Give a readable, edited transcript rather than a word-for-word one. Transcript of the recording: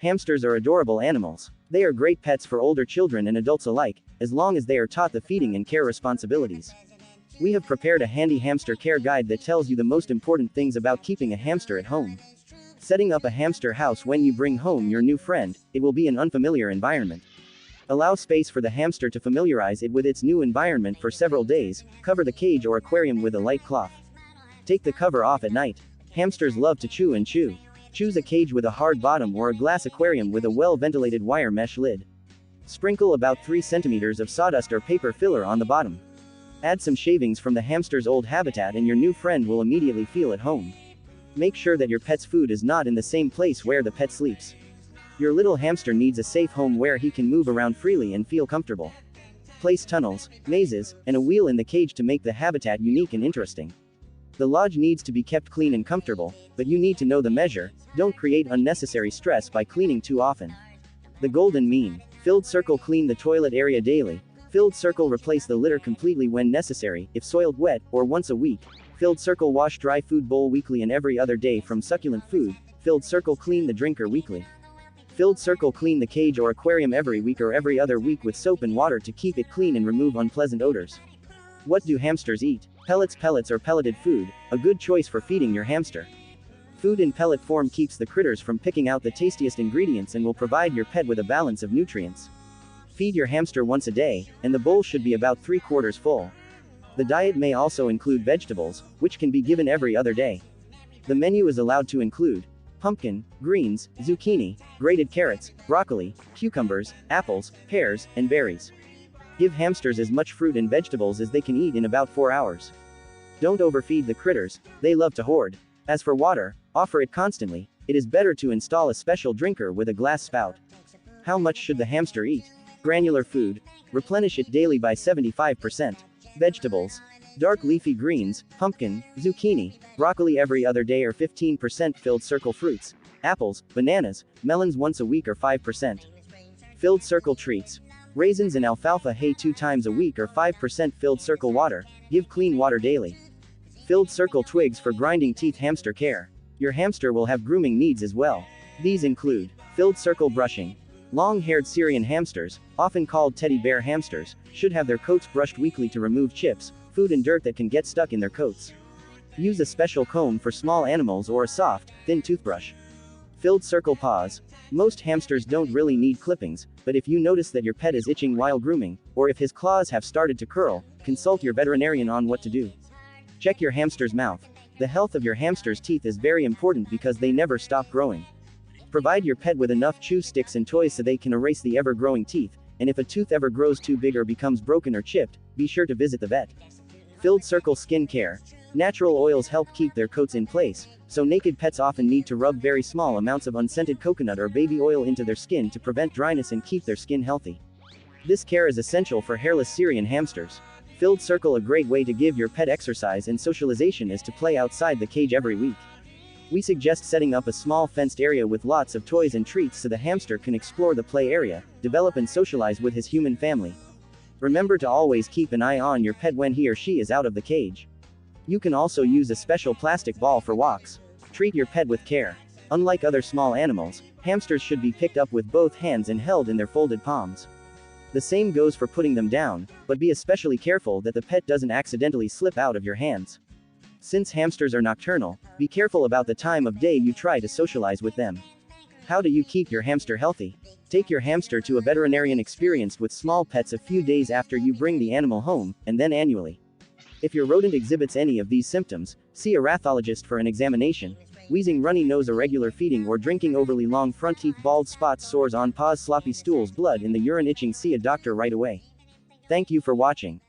Hamsters are adorable animals. They are great pets for older children and adults alike, as long as they are taught the feeding and care responsibilities. We have prepared a handy hamster care guide that tells you the most important things about keeping a hamster at home. Setting up a hamster house. When you bring home your new friend, it will be an unfamiliar environment. Allow space for the hamster to familiarize it with its new environment for several days. Cover the cage or aquarium with a light cloth. Take the cover off at night. Hamsters love to chew and chew. Choose a cage with a hard bottom or a glass aquarium with a well-ventilated wire mesh lid. Sprinkle about 3 centimeters of sawdust or paper filler on the bottom. Add some shavings from the hamster's old habitat and your new friend will immediately feel at home. Make sure that your pet's food is not in the same place where the pet sleeps. Your little hamster needs a safe home where he can move around freely and feel comfortable. Place tunnels, mazes, and a wheel in the cage to make the habitat unique and interesting. The lodge needs to be kept clean and comfortable, but you need to know the measure. Don't create unnecessary stress by cleaning too often. The golden mean. Filled circle. Clean the toilet area daily. Filled circle. Replace the litter completely when necessary, if soiled wet, or once a week. Filled circle. Wash dry food bowl weekly and every other day from succulent food. Filled circle. Clean the drinker weekly. Filled circle. Clean the cage or aquarium every week or every other week with soap and water to keep it clean and remove unpleasant odors. What do hamsters eat? Pellets. Pellets or pelleted food, a good choice for feeding your hamster. Food in pellet form keeps the critters from picking out the tastiest ingredients and will provide your pet with a balance of nutrients. Feed your hamster once a day, and the bowl should be about 3/4 full. The diet may also include vegetables, which can be given every other day. The menu is allowed to include pumpkin, greens, zucchini, grated carrots, broccoli, cucumbers, apples, pears, and berries. Give hamsters as much fruit and vegetables as they can eat in about 4 hours. Don't overfeed the critters, they love to hoard. As for water, offer it constantly. It is better to install a special drinker with a glass spout. How much should the hamster eat? Granular food. Replenish it daily by 75%. Vegetables. Dark leafy greens, pumpkin, zucchini, broccoli every other day or 15%. Filled circle fruits. Apples, bananas, melons once a week or 5%. Filled circle treats. Raisins and alfalfa hay 2 times a week or 5%. Filled circle water. Give clean water daily. Filled circle twigs for grinding teeth. Hamster care. Your hamster will have grooming needs as well. These include filled circle brushing. Long-haired Syrian hamsters, often called teddy bear hamsters, should have their coats brushed weekly to remove chips, food and dirt that can get stuck in their coats. Use a special comb for small animals or a soft, thin toothbrush. Filled circle paws. Most hamsters don't really need clippings, but if you notice that your pet is itching while grooming, or if his claws have started to curl, consult your veterinarian on what to do. Check your hamster's mouth. The health of your hamster's teeth is very important because they never stop growing. Provide your pet with enough chew sticks and toys so they can erase the ever-growing teeth, and if a tooth ever grows too big or becomes broken or chipped, be sure to visit the vet. Filled circle skin care. Natural oils help keep their coats in place, so naked pets often need to rub very small amounts of unscented coconut or baby oil into their skin to prevent dryness and keep their skin healthy. This care is essential for hairless Syrian hamsters. Filled circle. A great way to give your pet exercise and socialization is to play outside the cage every week. We suggest setting up a small fenced area with lots of toys and treats so the hamster can explore the play area, develop and socialize with his human family. Remember to always keep an eye on your pet when he or she is out of the cage. You can also use a special plastic ball for walks. Treat your pet with care. Unlike other small animals, hamsters should be picked up with both hands and held in their folded palms. The same goes for putting them down, but be especially careful that the pet doesn't accidentally slip out of your hands. Since hamsters are nocturnal, be careful about the time of day you try to socialize with them. How do you keep your hamster healthy? Take your hamster to a veterinarian experienced with small pets a few days after you bring the animal home, and then annually. If your rodent exhibits any of these symptoms, see a rathologist for an examination. Wheezing, runny nose, irregular feeding or drinking, overly long front teeth, bald spots, sores on paws, sloppy stools, blood in the urine, itching, see a doctor right away. Thank you for watching.